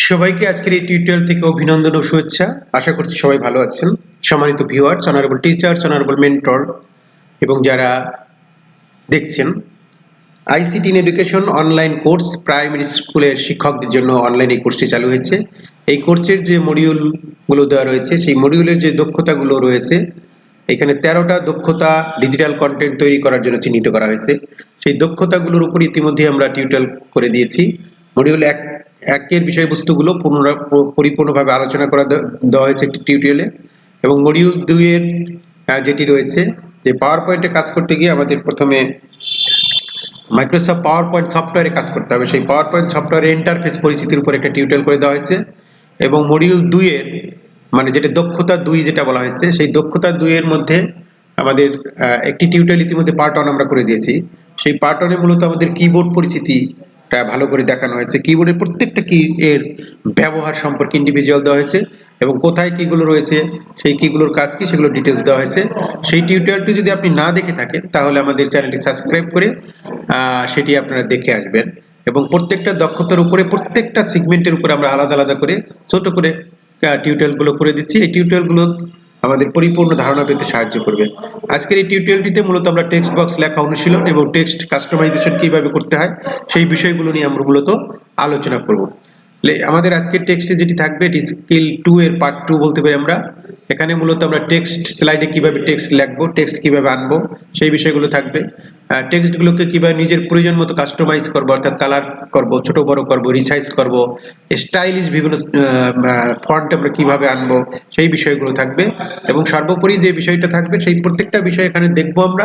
সবাইকে আজকের এই টিউটোরিয়াল থেকে অভিনন্দন ও শুভেচ্ছা। আশা করছি সবাই ভালো আছেন। সম্মানিত viewers, honourable teachers, honourable mentor এবং যারা দেখছেন, ICT in education online course primary স্কুলের শিক্ষকদের জন্য অনলাইন এই কোর্সটি চালু হয়েছে। এই কোর্সের যে মডিউলগুলো দেওয়া রয়েছে, সেই মডিউলের যে দক্ষতাগুলো রয়েছে, এখানে 13টা দক্ষতা ডিজিটাল কন্টেন্ট তৈরি করার জন্য চিহ্নিত করা হয়েছে। সেই দক্ষতাগুলোর উপর ইতিমধ্যে আমরা টিউটোরিয়াল করে দিয়েছি। মডিউল একের বিষয়বস্তুগুলো পরিপূর্ণভাবে আলোচনা করা দেওয়া হয়েছে একটি টিউটোরিয়ালে, এবং মডিউল 2 এর যেটি রয়েছে, যে পাওয়ার পয়েন্টে কাজ করতে গিয়ে আমাদের প্রথমে মাইক্রোসফট পাওয়ার পয়েন্ট সফটওয়্যারে কাজ করতে হবে। সেই পাওয়ার পয়েন্ট সফটওয়্যারের ইন্টারফেস পরিচিতির উপর একটা টিউটোরিয়াল করে দেওয়া হয়েছে। এবং মডিউল 2 এর মানে যেটা দক্ষতা 2 যেটা বলা হয়েছে, সেই দক্ষতা 2 এর মধ্যে আমাদের একটি টিউটোরিয়াল ইতিমধ্যে পার্ট 1 আমরা করে দিয়েছি। সেই পার্ট 1 এ মূলত আমাদের কিবোর্ড পরিচিতিটা ভালো করে দেখানো হয়েছে। কিবোর্ডের প্রত্যেকটা কি এর ব্যবহার সম্পর্কে ইন্ডিভিজুয়াল দেওয়া হয়েছে, এবং কোথায় কিগুলো রয়েছে, সেই কিগুলোর কাজ কি, সেগুলো ডিটেলস দেওয়া হয়েছে। সেই টিউটোরিয়ালটি যদি আপনি না দেখে থাকেন, তাহলে আমাদের চ্যানেলটি সাবস্ক্রাইব করে সেটি আপনারা দেখে আসবেন। এবং প্রত্যেকটা দক্ষতার উপরে, প্রত্যেকটা সেগমেন্টের উপরে আমরা আলাদা আলাদা করে ছোট করে টিউটোরিয়ালগুলো করে দিচ্ছি। এই টিউটোরিয়ালগুলো আমাদের পরিপূর্ণ ধারণা পেতে সাহায্য করবে। আজকের এই টিউটোরিয়ালটিতে মূলত আমরা টেক্সট বক্স লেখা অনুশীলন এবং টেক্সট কাস্টমাইজেশন কিভাবে করতে হয় সেই বিষয়গুলো নিয়ে আমরা মূলত আলোচনা করব। আমাদের আজকের টেক্সটে যেটি থাকবে, এটি স্কিল 2 এর পার্ট 2 বলতে পারি আমরা। এখানে মূলত আমরা টেক্সট স্লাইডে কিভাবে টেক্সট লিখবো, টেক্সট কিভাবে আনবো, সেই বিষয়গুলো থাকবে। টেক্সটগুলোকে কিভাবে নিজের প্রয়োজন মতো কাস্টমাইজ করবো, অর্থাৎ কালার করবো, ছোট বড় করবো, রিসাইজ করবো, স্টাইলিশ বিভিন্ন ফন্ট আমরা কিভাবে আনবো, সেই বিষয়গুলো থাকবে। এবং সর্বোপরি যে বিষয়টা থাকবে, সেই প্রত্যেকটা বিষয় এখানে দেখবো আমরা।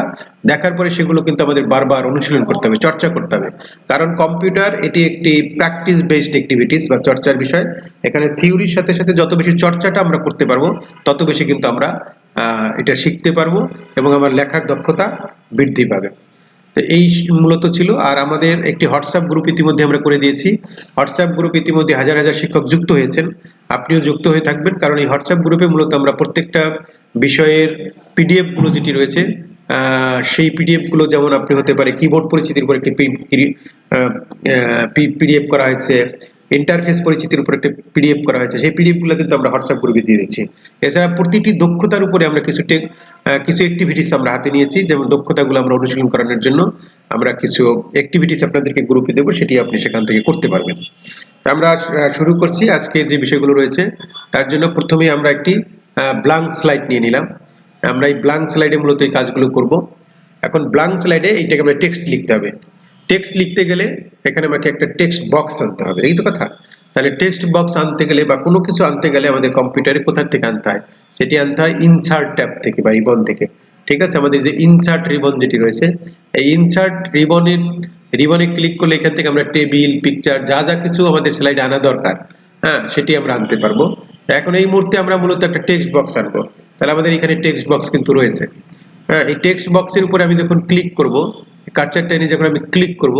দেখার পরে সেগুলো কিন্তু আমাদের বারবার অনুশীলন করতে হবে, চর্চা করতে হবে। কারণ কম্পিউটার এটি একটি প্র্যাকটিস বেসড অ্যাক্টিভিটিস বা চর্চার বিষয়। এখানে থিওরির সাথে সাথে যত বেশি চর্চাটা আমরা করতে পারবো, তত বেশি কিন্তু আমরা এটা শিখতে পারবো এবং আমার লেখার দক্ষতা বৃদ্ধি পাবে। তো এই মূলত ছিল। আর আমাদের একটি হোয়াটসঅ্যাপ গ্রুপ ইতিমধ্যে আমরা করে দিয়েছি। হোয়াটসঅ্যাপ গ্রুপ ইতিমধ্যে হাজার হাজার শিক্ষক যুক্ত হয়েছেন। আপনিও যুক্ত হয়ে থাকবেন, কারণ এই হোয়াটসঅ্যাপ গ্রুপে মূলত আমরা প্রত্যেকটা বিষয়ের পিডিএফ গুলো যেটি রয়েছে, সেই পিডিএফ গুলো যেমন আপনি হতে পারে কিবোর্ড পরিচিতির উপর একটি পিডিএফ করা হয়েছে, ইন্টারফেস পরিচিতির উপর একটা পিডিএফ করা হয়েছে, সেই পিডিএফ গুলো কিন্তু আমরা হোয়াটসঅ্যাপ গ্রুপে দিয়ে দিচ্ছি। এছাড়া প্রতিটি দক্ষতার উপরে আমরা কিছু অ্যাক্টিভিটিস আমরা হাতে নিয়েছি, যেমন দক্ষতাগুলো আমরা অনুশীলন করানোর জন্য আমরা কিছু অ্যাক্টিভিটিস আপনাদেরকে গ্রুপে দেবো, সেটি আপনি সেখান থেকে করতে পারবেন। আমরা শুরু করছি। আজকে যে বিষয়গুলো রয়েছে তার জন্য প্রথমে আমরা একটি ব্ল্যাঙ্ক স্লাইড নিয়ে নিলাম। আমরা এই ব্ল্যাঙ্ক স্লাইডে মূলত এই কাজগুলো করব। এখন ব্ল্যাঙ্ক স্লাইডে এইটাকে আমরা টেক্সট লিখতে হবে। টেক্সট লিখতে গেলে এখানে আমাকে একটা টেক্সট বক্স আনতে হবে, এই তো কথা। তাহলে টেক্সট বক্স আনতে গেলে বা কোনো কিছু আনতে গেলে আমাদের কম্পিউটারে কোথা থেকে আনতে হয়, সেটি আনতে হয় ইনসার্ট ট্যাব থেকে বা রিবন থেকে। ঠিক আছে, আমাদের যে ইনসার্ট রিবন যেটি রয়েছে, এই ইনসার্ট রিবনে ক্লিক করলে এখান থেকে আমরা টেবিল, পিকচার, যা যা কিছু আমাদের স্লাইডে আনা দরকার, সেটি আমরা আনতে পারবো। এখন এই মুহূর্তে আমরা মূলত একটা টেক্সট বক্স আনবো। তাহলে আমাদের এখানে টেক্সট বক্স কিন্তু রয়েছে। এই টেক্সট বক্সের উপরে আমি যখন ক্লিক করব, কার্সারটা এনে যখন আমি ক্লিক করব,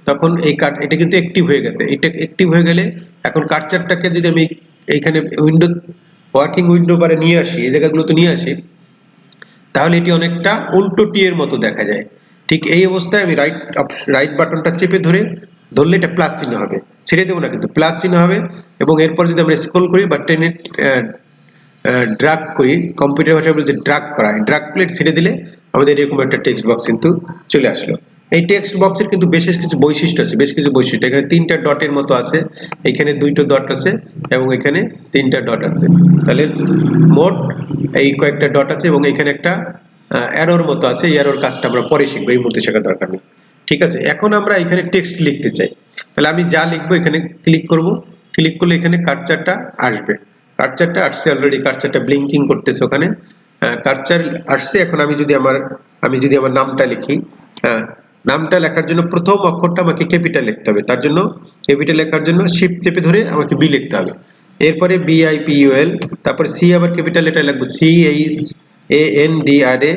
তখন এটা কিন্তু অ্যাক্টিভ হয়ে গেছে। এটা অ্যাক্টিভ হয়ে গেলে এখন কার্সারটাকে যদি আমি এইখানে ওয়ার্কিং উইন্ডো বারে নিয়ে আসি, এই জায়গাগুলোতে নিয়ে আসি, তাহলে এটি অনেকটা উল্টো টি এর মতো দেখা যায়। ঠিক এই অবস্থায় আমি রাইট বাটনটা চেপে ধরলে এটা প্লাস চিহ্ন হবে। ছেড়ে দেবো না, কিন্তু প্লাস চিহ্ন হবে। এবং এরপর যদি আমরা স্ক্রল করি বা টেনে ড্রাগ করি, কম্পিউটার ভাষায় বলছে ড্রাগ করা, ড্রাগ করলে ছেড়ে দিলে আমাদের এরকম একটা টেক্সট বক্স কিন্তু চলে আসলো। এই টেক্সট বক্সের কিন্তু বেশ কিছু বৈশিষ্ট্য আছে, বেশ কিছু বৈশিষ্ট্য। এখানে 3টা ডটের মতো আছে, এখানে 2টো ডট আছে এবং এখানে 3টা ডট আছে। তাহলে মোট এই কয়েকটা ডট আছে এবং এখানে একটা অ্যারোর মতো আছে। এই অ্যারোর কাজটা আমরা পরে শিখবো, এই মুহূর্তে শেখার দরকার নেই। ঠিক আছে, এখন আমরা এখানে টেক্সট লিখতে চাই। তাহলে আমি যা লিখবো এখানে ক্লিক করব। ক্লিক করলে এখানে কার্সারটা আসবে। কার্সারটা আসছে অলরেডি, কার্সারটা ব্লিঙ্কিং করতেছে ওখানে। কার্সার আসছে। এখন আমি যদি আমার নামটা লিখি, নামটা লেখার জন্য প্রথম অক্ষরটা আমাকে ক্যাপিটাল লিখতে হবে। তার জন্য ক্যাপিটাল লেখার জন্য শিফট চেপে ধরে আমাকে বি লিখতে হবে। এরপরে BIPUL, তারপরে সি আবার ক্যাপিটাল লেটার লিখবো, CHANDRA,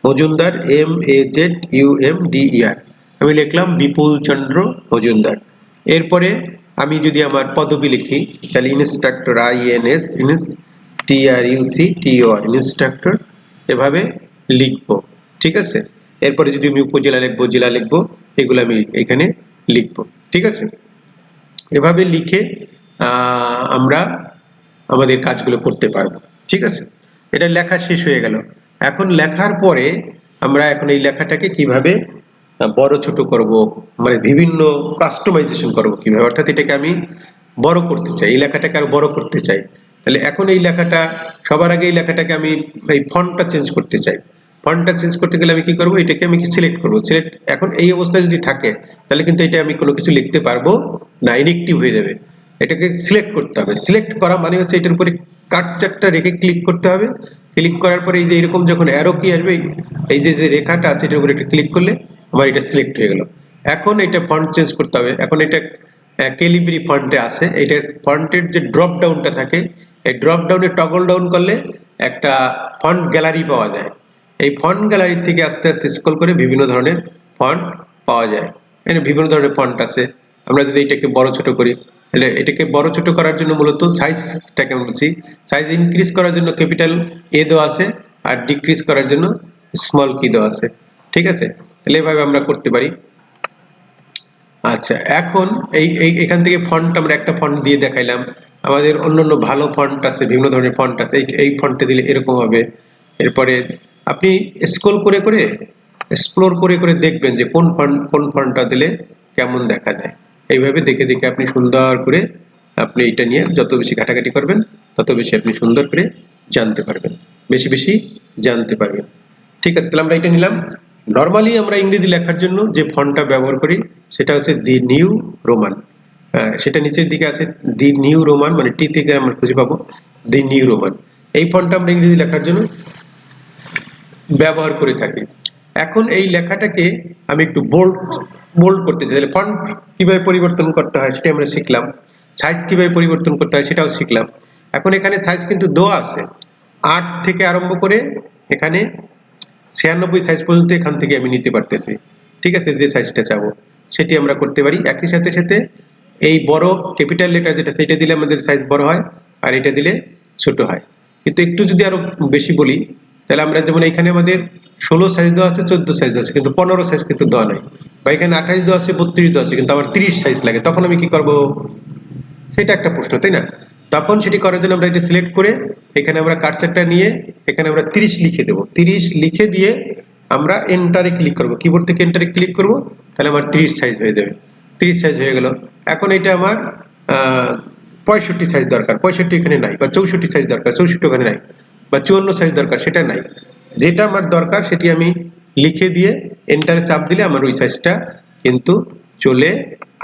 মজুমদার, MAZUMDER। আমি লিখলাম বিপুল চন্দ্র মজুমদার। এরপরে আমি যদি আমার পদবি লিখি, তাহলে ইনস্ট্রাক্টর, INSTRUCTOR, ইনস্ট্রাক্টর, এভাবে লিখবো। ঠিক আছে, এরপরে যদি আমি উপজেলা লিখবো, জেলা লিখবো, এগুলো আমি এখানে লিখবো। ঠিক আছে, এভাবে লিখে আমরা আমাদের কাজগুলো করতে পারবো। ঠিক আছে, এটা লেখা শেষ হয়ে গেল। এখন লেখার পরে আমরা এখন এই লেখাটাকে কিভাবে বড় ছোট করব, মানে বিভিন্ন কাস্টমাইজেশন করব কিভাবে, অর্থাৎ এটাকে আমি বড় করতে চাই, এই লেখাটাকে আরো বড় করতে চাই। তাহলে এখন এই লেখাটা সবার আগে এই লেখাটাকে আমি এই ফন্টটা চেঞ্জ করতে চাই। ফন্টটা চেঞ্জ করতে গেলে আমি কি করব, এটাকে আমি সিলেক্ট করব। সিলেক্ট এখন এই অবস্থায় যদি থাকে তাহলে কিন্তু এটা আমি কোনো কিছু লিখতে পারবো না, ইনএক্টিভ হয়ে যাবে। এটাকে সিলেক্ট করতে হবে। সিলেক্ট করা মানে হচ্ছে এটার উপরে কার্সারটা রেখে ক্লিক করতে হবে। ক্লিক করার পরে এই যে এরকম যখন অ্যারো কি আসবে, এই যে যে রেখাটা আছে এটার উপরে একটা ক্লিক করলে আমার এটা সিলেক্ট হয়ে গেল। এখন এটা ফন্ট চেঞ্জ করতে হবে। এখন এটা ক্যালিব্রি ফন্টে আছে, এটার ফন্টের যে ড্রপ ডাউনটা থাকে, এই ড্রপ ডাউনে টগল ডাউন করলে একটা ফন্ট গ্যালারি পাওয়া যায়। এই ফন্ট গ্যালারি থেকে আস্তে আস্তে স্ক্রল করে বিভিন্ন ধরনের ফন্ট পাওয়া যায়। এখানে বিভিন্ন ধরনের ফন্ট আছে। আমরা যদি এটাকে বড় ছোট করি, তাহলে এটাকে বড় ছোট করার জন্য মূলত সাইজটাকে বলছি, সাইজ ইনক্রিজ করার জন্য ক্যাপিটাল এ দেওয়া আছে, আর ডিক্রিজ করার জন্য স্মল কি দেওয়া আছে। ঠিক আছে, তাহলে এভাবে আমরা করতে পারি। আচ্ছা, এখন এখান থেকে ফন্ট আমরা একটা ফন্ট দিয়ে দেখাইলাম। আমাদের অন্যান্য ভালো ফন্ট আছে, বিভিন্ন ধরনের ফন্ট আছে। এই ফন্টে দিলে এরকম হবে। এরপরে আপনি স্ক্রল করে করে এক্সপ্লোর করে করে দেখবেন যে কোন ফন্টটা দিলে কেমন দেখা যায়। এইভাবে দেখে দেখে আপনি সুন্দর করে আপনি এটা নিয়ে যত বেশি ঘাটাঘাটি করবেন তত বেশি আপনি সুন্দর করে জানতে পারবেন, বেশি বেশি জানতে পারবেন। ঠিক আছে, তাহলে আমরা এটা নিলাম। নর্মালি আমরা ইংরেজি লেখার জন্য যে ফন্টটা ব্যবহার করি সেটা হচ্ছে দি নিউ রোমান। সেটা নিচের দিকে আছে দি নিউ রোমান, মানে টি থেকে আমরা খুঁজে পাবো দি নিউ রোমান। এই ফন্টটা আমরা ইংরেজি লেখার জন্য ব্যবহার করে থাকি। এখন এই লেখাটাকে আমি একটু বোল্ড বোল্ড করতে চাই, তাহলে ফন্ট কিভাবে পরিবর্তন করতে হয় সেটা আমরা শিখলাম। সাইজ কিভাবে পরিবর্তন করতে হয় সেটাও শিখলাম। এখন এখানে সাইজ কিন্তু দেওয়া আছে 8 থেকে আরম্ভ করে এখানে 96 সাইজ পর্যন্ত এখান থেকে আমি নিতে পারতেছি। ঠিক আছে, যে সাইজটা চাবো সেটি আমরা করতে পারি। একই সাথে সাথে এই বড় ক্যাপিটাল লেটার যেটা সেটা দিলে আমাদের সাইজ বড় হয়, আর এটা দিলে ছোট হয়। কিন্তু একটু যদি আরো বেশি বলি, তাহলে আমরা যেমন এখানে আমাদের 16 সাইজ দেওয়া আছে, 14 সাইজ দেওয়া আছে, কিন্তু 15 সাইজ কিন্তু দেওয়া নাই। বা এখানে 28 দেওয়া আছে, 32 দেওয়া আছে, কিন্তু আমার 30 সাইজ লাগে, তখন আমি কি করব? সেটা একটা প্রশ্ন, তাই না? তখন সেটি করার জন্য আমরা এটা সিলেক্ট করে এখানে আমরা কার্সারটা নিয়ে এখানে আমরা 30 লিখে দেব। 30 লিখে দিয়ে আমরা এন্টারে ক্লিক করব, কিবোর্ড থেকে এন্টারে ক্লিক করব, তাহলে আমার 30 সাইজ হয়ে যাবে। 30 সাইজ হয়ে গেল। এখন এটা আমার 65 সাইজ দরকার, 65 এখানে নাই। বা 64 সাইজ দরকার, 64 ওখানে নাই। বা 54 সাইজ দরকার, সেটা নাই। যেটা আমার দরকার সেটি আমি লিখে দিয়ে এন্টারে চাপ দিলে আমার ওই সাইজটা কিন্তু চলে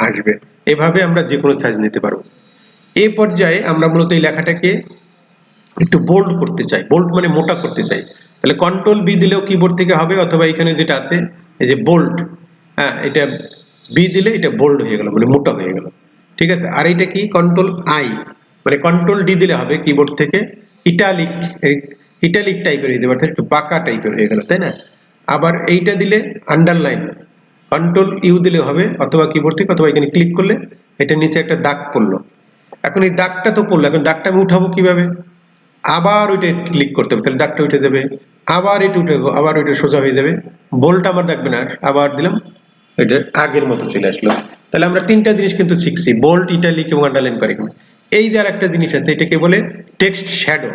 আসবে। এভাবে আমরা যে কোনো সাইজ নিতে পারবো। এই পর্যায়ে আমরা মূলত এই লেখাটাকে একটু বোল্ড করতে চাই, বোল্ড মানে মোটা করতে চাই। তাহলে কন্ট্রোল বি দিলেও কিবোর্ড থেকে হবে, অথবা এখানে যেটা আছে এই যে বোল্ড, হ্যাঁ, এটা বি দিলে এটা বোল্ড হয়ে গেল, মানে মোটা হয়ে গেল। ঠিক আছে, আর এটা কি কন্ট্রোল আই, মানে কন্ট্রোল ডি দিলে হবে কিবোর্ড থেকে ইটালিক, ইটালিক টাইপের হয়ে যাবে, অর্থাৎ একটু বাঁকা টাইপের হয়ে গেল, তাই না? আবার এইটা দিলে আন্ডারলাইন, কন্ট্রোল ইউ দিলে হবে, অথবা কিবোর্ড থেকে, অথবা এখানে ক্লিক করলে এটা নিচে একটা দাগ পড়লো। এখন এই দাগটা তো পড়লো, এখন দাগটা আমি উঠাবো কিভাবে? আবার ওইটা ক্লিক করতে হবে, তাহলে দাগটা উঠে যাবে। আবার এটা উঠে, আবার ওইটা সোজা হয়ে যাবে। বোল্ট আমার দেখবে না, আবার দিলাম, এটা আগের মতো চলে আসলো। তাহলে আমরা তিনটা জিনিস কিন্তু শিখছি, বোল্ট, ইটালিক এবং আন্ডারলাইন করে। এই যে আর একটা জিনিস আছে, এটাকে বলে টেক্সট শ্যাডো,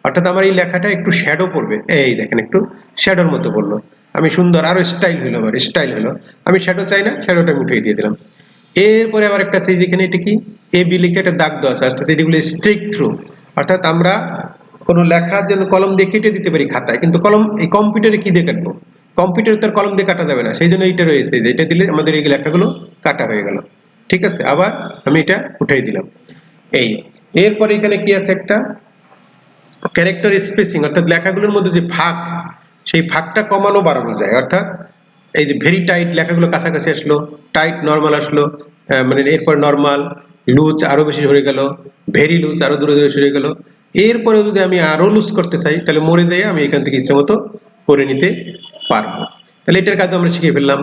অর্থাৎ আমার এই লেখাটা একটু শ্যাডো পড়বে। এই দেখেন, একটু শ্যাডোর মতো বললো। আমি সুন্দর আরো স্টাইল হলো, আমার স্টাইল হলো। আমি শ্যাডো চাই না, শ্যাডোটা আমি উঠিয়ে দিয়ে দিলাম। এরপরে আবার একটা সেই যেখানে এটা কি এ বি লিখে একটা দাগ দেওয়া আছে, আস্তে আস্তে এগুলো স্ট্রিক থ্রু, অর্থাৎ আমরা কোনো লেখার জন্য কলম দিয়ে কেটে দিতে পারি খাতায়, কিন্তু কলম এই কম্পিউটারে কি দিয়ে কাটবো? কম্পিউটারে তার কলম দিয়ে কাটা যাবে না, সেই জন্য এইটা রয়েছে, যে এটা দিলে আমাদের এই লেখাগুলো কাটা হয়ে গেল। ঠিক আছে, আবার আমি এটা উঠাই দিলাম। এই এরপরে এখানে কি আছে, একটা ক্যারেক্টার স্পেসিং, অর্থাৎ লেখাগুলোর মধ্যে যে ফাঁক, সেই ফাঁকটা কমানো বাড়ানো যায়। অর্থাৎ এই যে ভেরি টাইট লেখাগুলো কাছাকাছি আসলো, টাইট নর্মাল আসলো, মানে এরপর নর্মাল, লুজ আরো বেশি সরে গেল, ভেরি লুজ আরো দূরে দূরে সরে গেল। এরপরে যদি আমি আরো লুজ করতে চাই, তাহলে মরে দিয়ে আমি এখান থেকে ইচ্ছে মতো করে নিতে পারবো। তাহলে এটার কাজ আমরা শিখে ফেললাম।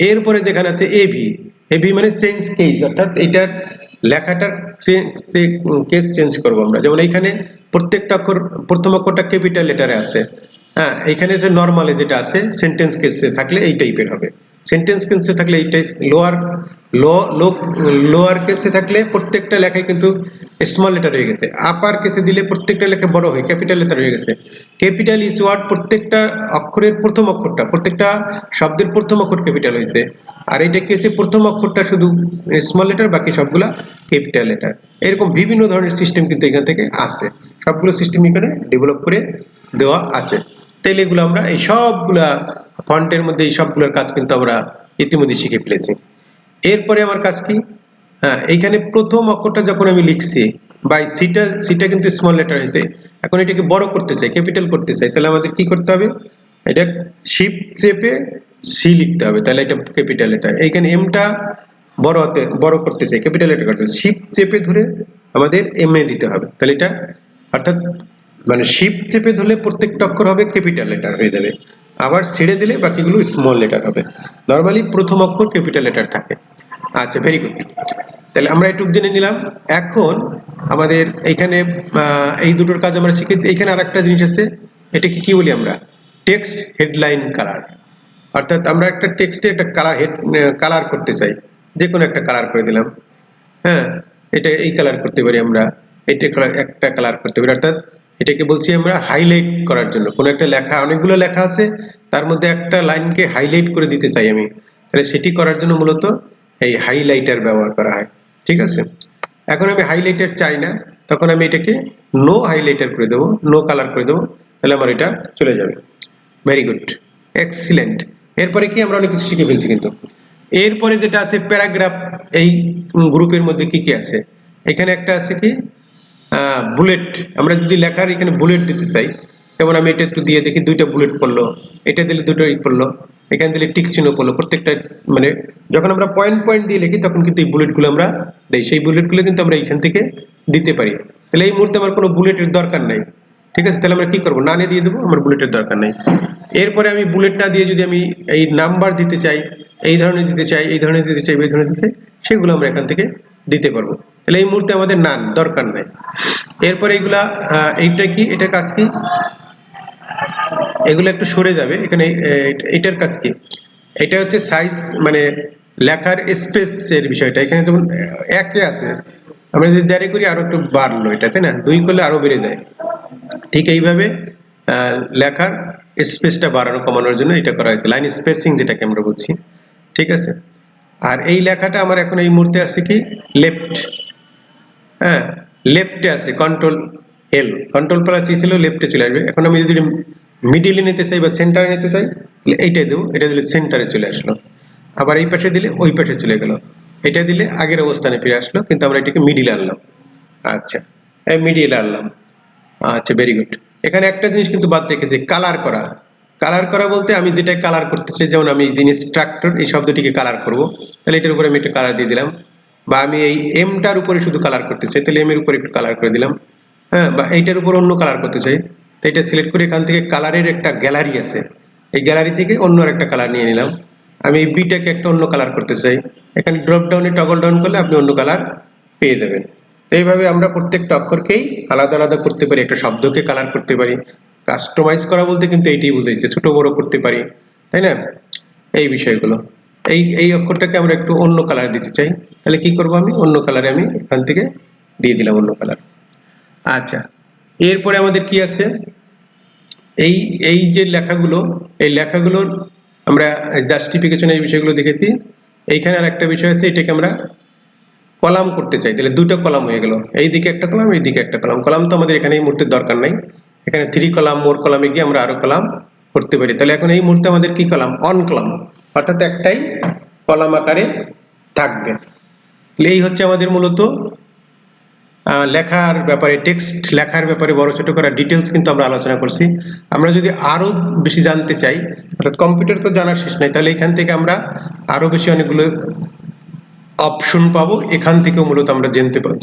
এরপরে যেখানে আছে এভি, এভি মানে চেঞ্জ কেস, অর্থাৎ এটার লেখাটার কেস চেঞ্জ করবো আমরা। যেমন এইখানে প্রত্যেকটা অক্ষর, প্রথম অক্ষরটা ক্যাপিটাল লেটারে আছে, হ্যাঁ, এখানে যে নরমালে যেটা আছে সেন্টেন্স কেসে থাকলে এই টাইপের হবে, সেন্টেন্স কেসে থাকলে এইটাই লোয়ার লো লো লোয়ার কেসে থাকলে প্রত্যেকটা লেখায় কিন্তু স্মল লেটার হয়ে গেছে, আপার কেসে দিলে প্রত্যেকটা লেখা বড় হয়ে ক্যাপিটাল লেটার হয়ে গেছে। ক্যাপিটাল ইজ ওয়ার্ড প্রত্যেকটা অক্ষরের প্রথম অক্ষরটা, প্রত্যেকটা শব্দের প্রথম অক্ষর ক্যাপিটাল হয়েছে, আর এটা কি হচ্ছে প্রথম অক্ষরটা শুধু স্মল লেটার, বাকি সবগুলা ক্যাপিটাল লেটার। এরকম বিভিন্ন ধরনের সিস্টেম কিন্তু এখান থেকে আছে, সবগুলো সিস্টেম এখানে ডেভেলপ করে দেওয়া আছে। তাইলে এগুলো আমরা এই সবগুলা ফন্টের মধ্যে এই সবগুলোর কাজ কিন্তু আমরা ইতিমধ্যে শিখে ফেলেছি। এরপরে আমার কাজ কি, হ্যাঁ এইখানে প্রথম অক্ষরটা যখন আমি লিখছি বাই সিটা, সিটা কিন্তু স্মল লেটার হইতে, এখন এটাকে বড় করতে চাই, ক্যাপিটাল করতে চাই, তাহলে আমাদের কি করতে হবে, এটা শিফট চেপে সি লিখতে হবে, তাহলে এটা ক্যাপিটাল লেটার। এইখানে এমটা বড় হতে বড় করতে চাই, ক্যাপিটাল লেটার করতে চাই, শিফট চেপে ধরে আমাদের এম এ দিতে হবে, তাহলে এটা অর্থাৎ মানে শিফট চেপে ধরলে প্রত্যেকটা অক্ষর হবে ক্যাপিটাল লেটার হয়ে যাবে, আবার ছেড়ে দিলে বাকিগুলো স্মল লেটার হবে। নরমালি প্রথম অক্ষর ক্যাপিটাল লেটার থাকে। আচ্ছা, ভেরি গুড। তাহলে আমরা একটু জেনে নিলাম। এখন আমাদের এইখানে এই দুটোর কাজ আমরা শিখেছি। এইখানে আরেকটা জিনিস আছে, এটাকে কি বলি আমরা, টেক্সট হেডলাইন কালার। অর্থাৎ আমরা একটা টেক্সটে একটা কালার কালার করতে চাই, যে কোনো একটা কালার করে দিলাম। হ্যাঁ, এটা এই কালার করতে পারি আমরা, এটা একটা কালার করতে পারি, অর্থাৎ এটাকে বলছি আমরা হাইলাইট করার জন্য। কোনো একটা লেখা, অনেকগুলো লেখা আছে, তার মধ্যে একটা লাইনকে হাইলাইট করে দিতে চাই আমি, তাহলে সেটি করার জন্য মূলত এই হাইলাইটার ব্যবহার করা হয়। ঠিক আছে, এখন আমি হাইলাইটার চাই না, তখন আমি এটাকে নো হাইলাইটার করে দেবো, নো কালার করে দেবো, তাহলে আমার এটা চলে যাবে। Very good, excellent. এরপরে কি আমরা অনেক কিছু শিখে ফেলছি কিন্তু। এরপরে যেটা আছে প্যারাগ্রাফ, এই গ্রুপের মধ্যে কি কি আছে, এখানে একটা আছে কি বুলেট। আমরা যদি লেখার এখানে বুলেট দিতে চাই, যেমন আমি এটা একটু দিয়ে দেখি, দুইটা বুলেট পড়লো, এটা দিলে দুটো পড়লো, এখানে দিলে টিক চিহ্ন পড়লো, প্রত্যেকটা মানে যখন আমরা পয়েন্ট পয়েন্ট দিয়ে লিখি তখন কিন্তু এই বুলেটগুলো আমরা দেই, সেই বুলেটগুলো কিন্তু আমরা এখান থেকে দিতে পারি। তাহলে এই মুহূর্তে আমার কোনো বুলেটের দরকার নাই। ঠিক আছে, তাহলে আমরা কি করবো, নানে দিয়ে দেবো, আমার বুলেটের দরকার নাই। এরপরে আমি বুলেট না দিয়ে যদি আমি এই নাম্বার দিতে চাই, এই ধরনের দিতে চাই, এই ধরনের দিতে চাই, এই ধরনের দিতে চাই, সেগুলো আমরা এখান থেকে দিতে পারবো। তাহলে এই মুহূর্তে আমাদের নান দরকার নাই। এরপরে এইগুলা এইটা কি, এটার কাজ কি, এগুলো একটু সরে যাবে এখানে। এটার কাজ কি, এটা হচ্ছে সাইজ, মানে লেখার স্পেস এর বিষয়টা। এখানে যেমন একে আছে, আমরা যদি দেড়ে করি আরো একটু বাড়লো এটা, তাই না, দুই করলে আরো বেড়ে যায়। ঠিক এইভাবে লেখার স্পেসটা বাড়ানো কমানোর জন্য এটা করা হয়েছে, লাইন স্পেসিং যেটাকে আমরা বলছি। ঠিক আছে, আর এই লেখাটা আমার এখন এই মুহূর্তে আছে কি লেফট, হ্যাঁ লেফটে আছে কন্ট্রোল এল, কন্ট্রোল প্লাস ই ছিল, লেফটে চলে আসবে। এখন আমি যদি মিডিলে নিতে চাই বা সেন্টারে নিতে চাই, তাহলে এইটাই দেবো, এটা দিলে সেন্টারে চলে আসলো, আবার এই পাশে দিলে ওই পাশে চলে গেল, এটা দিলে আগের অবস্থানে ফিরে আসলো, কিন্তু আমরা এটাকে মিডিলে আনলাম। আচ্ছা, এই মিডিলে আনলাম। আচ্ছা, ভেরি গুড। এখানে একটা জিনিস কিন্তু বাদ রেখেছি, কালার করা। কালার করা বলতে আমি যেটা কালার করতে চাই, যেমন আমি ইনস্ট্রাক্টর এই শব্দটিকে কালার করব, তাহলে এটার উপরে আমি একটা কালার দিয়ে দিলাম। বা আমি এই এমটার উপরে শুধু কালার করতে চাই, তাহলে এম এর উপরে একটু কালার করে দিলাম। হ্যাঁ, বা এইটার উপর অন্য কালার করতে চাই, তো এটা সিলেক্ট করে এখান থেকে কালারের একটা গ্যালারি আছে, এই গ্যালারি থেকে অন্য একটা কালার নিয়ে নিলাম। আমি এই বিটাকে একটা অন্য কালার করতে চাই, এখানে ড্রপ ডাউনে টগল ডাউন করলে আপনি অন্য কালার পেয়ে যাবেন। এইভাবে আমরা প্রত্যেকটা অক্ষরকেই আলাদা আলাদা করতে পারি, একটা শব্দকে কালার করতে পারি। কাস্টমাইজ করা বলতে কিন্তু এইটাই বুঝাইছে, ছোট বড় করতে পারি, তাই না, এই বিষয়গুলো। এই এই অক্ষরটাকে আমরা একটু অন্য কালার দিতে চাই, তাহলে কি করব, আমি অন্য কালারে আমি এখান থেকে দিয়ে দিলাম অন্য কালার। আচ্ছা, এরপরে আমাদের কি আছে, এই এই যে লেখাগুলো, এই লেখাগুলোর আমরা জাস্টিফিকেশন এই বিষয়গুলো দেখেছি। এইখানে আর একটা বিষয় আছে, এটাকে আমরা কলাম করতে চাই, তাহলে দুটো কলাম হয়ে গেল, এই দিকে একটা কলাম, এই দিকে একটা কলাম। কলাম তো আমাদের এখানে এই মুহূর্তে দরকার নাই, এখানে 3 কলাম মোর কলামে গিয়ে আমরা আরো কলাম করতে পারি। তাহলে এখন এই মুহূর্তে আমাদের কি কলাম, অন কলাম, অর্থাৎ একটাই কলাম আকারে থাকবে। এই হচ্ছে আমাদের মূলত লেখার ব্যাপারে, টেক্সট লেখার ব্যাপারে বড় ছোট করা ডিটেলস কিন্তু আমরা আলোচনা করছি। আমরা যদি আরো বেশি জানতে চাই, অর্থাৎ কম্পিউটার তো জানার শেষ নাই, তাহলে এখান থেকে আমরা আরো বেশি অনেকগুলো অপশন পাবো, এখান থেকেও মূলত আমরা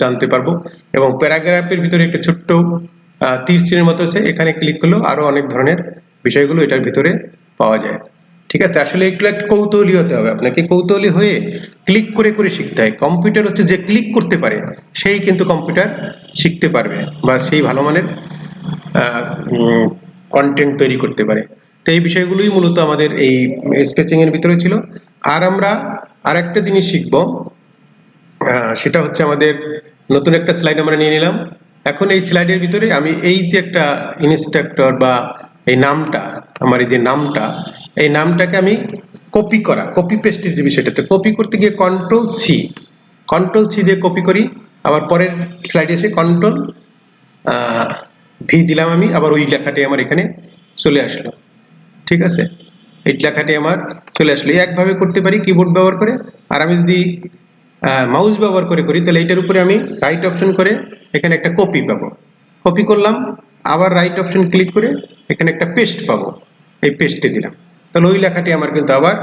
জানতে পারবো। এবং প্যারাগ্রাফের ভিতরে একটা ছোট্ট তীর চিহ্নের মতো আছে, এখানে ক্লিক করলেও আরো অনেক ধরনের বিষয়গুলো এটার ভিতরে পাওয়া যায়। ঠিক আছে, আসলে এগুলো একটু কৌতূহলী হতে হবে, আপনাকে কৌতূহলী হয়ে ক্লিক করে করে শিখতে হয়। কম্পিউটার হচ্ছে যে ক্লিক করতে পারে সেই কিন্তু কম্পিউটার শিখতে পারবে, বা সেই ভালো মানের কন্টেন্ট তৈরি করতে পারে। তো এই বিষয়গুলোই মূলত আমাদের এই স্কেচিং এর ভিতরে ছিল। আর আমরা আরেকটা জিনিস শিখব, সেটা হচ্ছে আমাদের নতুন একটা স্লাইড আমরা নিয়ে নিলাম। এখন এই স্লাইডের ভিতরে আমি এই যে একটা ইনস্ট্রাক্টর বা এই নামটা, আমার এই যে নামটা, এই নামটাকে আমি কপি পেস্টের যে বিষয়টাতে কপি করতে গিয়ে কন্ট্রোল সি দিয়ে কপি করি, আবার পরের স্লাইডে এসে কন্ট্রোল ভি দিলাম আমি, আবার ওই লেখাটি আমার এখানে চলে আসলো। ঠিক আছে, এই লেখাটি আমার চলে আসলো। একভাবে করতে পারি কিবোর্ড ব্যবহার করে। আর আমি যদি মাউস ব্যবহার করে করি, তাহলে এইটার উপরে আমি রাইট অপশন করে এখানে একটা কপি পাবো, কপি করলাম, আবার রাইট অপশন ক্লিক করে এখানে একটা পেস্ট পাবো, এই পেস্টে দিলাম, তাহলে ওই লেখাটি আমার কিন্তু আবার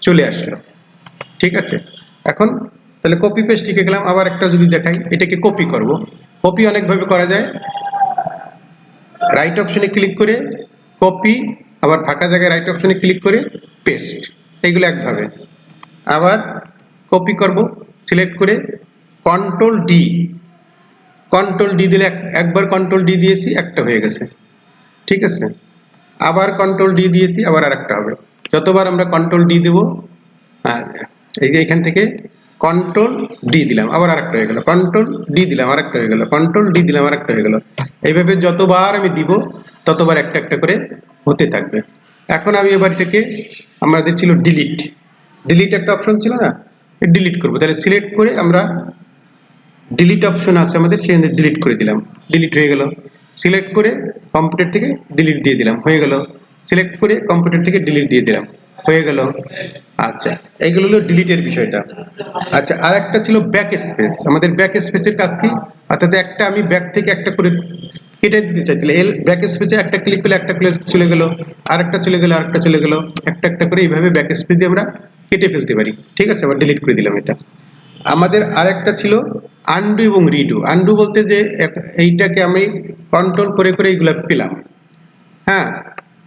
চলে আসলো। ঠিক আছে, এখন তাহলে কপি পেস্ট শিখে গেলাম। আবার একটা যদি দেখাই, এটাকে কপি করব। কপি অনেকভাবে করা যায়, রাইট অপশনে ক্লিক করে কপি, আবার ফাঁকা জায়গায় রাইট অপশনে ক্লিক করে পেস্ট, এইগুলো একভাবে। আবার কপি করব, সিলেক্ট করে কন্ট্রোল ডি দিলে একবার কন্ট্রোল ডি দিয়েছি, একটা হয়ে গেছে। ঠিক আছে, আবার কন্ট্রোল ডি দিয়েছি, আবার আরেকটা হবে। যতবার আমরা কন্ট্রোল ডি দেব, এই যে এখান থেকে কন্ট্রোল ডি দিলাম, আবার আরেকটা হয়ে গেল, কন্ট্রোল ডি দিলাম, আরেকটা হয়ে গেল, কন্ট্রোল ডি দিলাম, আরেকটা হয়ে গেল। এইভাবে যতবার আমি দিব ততবার একটা একটা করে হতে থাকবে। এখন আমি এবার এটাকে, আমাদের ছিল ডিলিট একটা অপশন ছিল না, ডিলিট করবো। তাহলে সিলেক্ট করে আমরা ডিলিট অপশন আছে আমাদের, সেখানে ডিলিট করে দিলাম, ডিলিট হয়ে গেল। সিলেক্ট করে কম্পিউটার থেকে ডিলিট দিয়ে দিলাম, হয়ে গেল। সিলেক্ট করে কম্পিউটার থেকে ডিলিট দিয়ে দিলাম, হয়ে গেল। আচ্ছা, এইগুলো হলো ডিলিটের বিষয়টা। আচ্ছা, আর একটা ছিল ব্যাক স্পেস। আমাদের ব্যাক স্পেসের কাজ কি, অর্থাৎ একটা আমি ব্যাক থেকে একটা করে কেটে দিতে চাই, তাহলে ব্যাক স্পেসে একটা ক্লিক করলে একটা চলে গেল, আরেকটা চলে গেল, আরেকটা চলে গেল, একটা একটা করে এইভাবে ব্যাক স্পেস দিয়ে আমরা কেটে ফেলতে পারি। ঠিক আছে, আবার ডিলিট করে দিলাম এটা। আমাদের আরেকটা ছিল আনডু এবং রিডু। আনডু বলতে যে এইটাকে আমি কন্ট্রোল করে করে এইগুলা পেলাম, হ্যাঁ,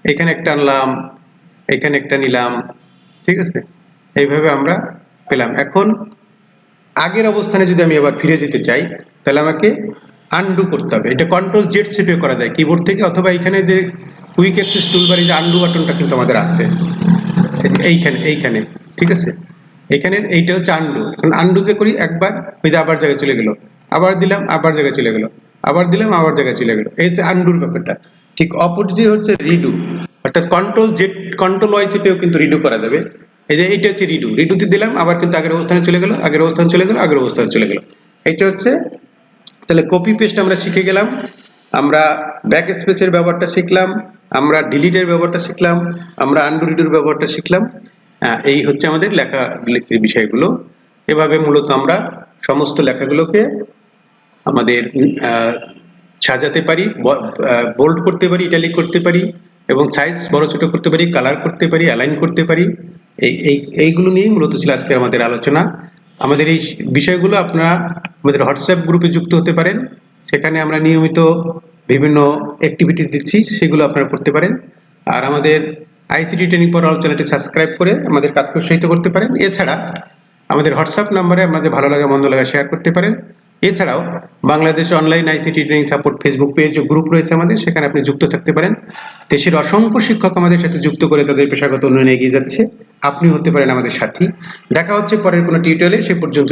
এখানে একটা আনলাম, এখানে একটা নিলাম, ঠিক আছে, এইভাবে আমরা পেলাম। এখন আগের অবস্থানে যদি আমি আবার ফিরে যেতে চাই, তাহলে আমাকে আনডু করতে হবে। এটা কন্ট্রোল জেড চেপে করা যায় কিবোর্ড থেকে, অথবা এখানে যে কুইক অ্যাক্সেস টুলবার, এই যে আনডু বাটনটা কিন্তু আমাদের আছে এইখানে। ঠিক আছে, এখানে এইটা হচ্ছে আনডু। এখন আনডু যে করি একবার, ওই যে আবার জায়গায় চলে গেল, আবার দিলাম, আবার জায়গায় চলে গেল, আবার দিলাম, আবার জায়গায় চলে গেল, এই যে আনডুর ব্যাপারটা। ঠিক অপোজিট হচ্ছে রিডু, অর্থাৎ কন্ট্রোল জেড কন্ট্রোল ওয়াই চেপেও কিন্তু রিডু করা যাবে। এই যে এইটা হচ্ছে রিডুতে দিলাম, আবার কিন্তু আগের অবস্থানে চলে গেল, আগের অবস্থানে চলে গেল, আগের অবস্থানে চলে গেল। এইটা হচ্ছে, তাহলে কপি পেস্ট আমরা শিখে গেলাম, আমরা ব্যাক স্পেসের ব্যবহারটা শিখলাম, আমরা ডিলিটের ব্যবহারটা শিখলাম, আমরা আনডু রিডুর ব্যবহারটা শিখলাম। এই হচ্ছে আমাদের লেখার বিষয়গুলো। এভাবে মূলত আমরা সমস্ত লেখাগুলোকে আমাদের সাজাতে পারি, বোল্ড করতে পারি, ইটালিক করতে পারি, এবং সাইজ বড় ছোট করতে পারি, কালার করতে পারি, অ্যালাইন করতে পারি। এইগুলো নিয়েই মূলত ছিল আজকে আমাদের আলোচনা। আমাদের এই বিষয়গুলো আপনারা আমাদের হোয়াটসঅ্যাপ গ্রুপে যুক্ত হতে পারেন, সেখানে আমরা নিয়মিত বিভিন্ন অ্যাক্টিভিটিস দিচ্ছি, সেগুলো আপনারা করতে পারেন। আর আমাদের আইসিটি ট্রেনিং ফর অল চ্যানেলটি সাবস্ক্রাইব করে আমাদের কাজকে উৎসাহিত করতে পারেন। এছাড়া আমাদের হোয়াটসঅ্যাপ নাম্বারে আপনাদের ভালো লাগা মন্দ লাগা শেয়ার করতে পারেন। এছাড়াও Bangladesh online ICT training support Facebook page ও গ্রুপ রয়েছে আমাদের, সেখানে আপনি যুক্ত থাকতে পারেন। দেশের অসংখ্য শিক্ষক আমাদের সাথে যুক্ত করে তাদের পেশাগত উন্নয়নে এগিয়ে যাচ্ছে, আপনি হতে পারেন আমাদের সাথী। দেখা হচ্ছে পরের কোনো টিউটোরিয়ালে, সে পর্যন্ত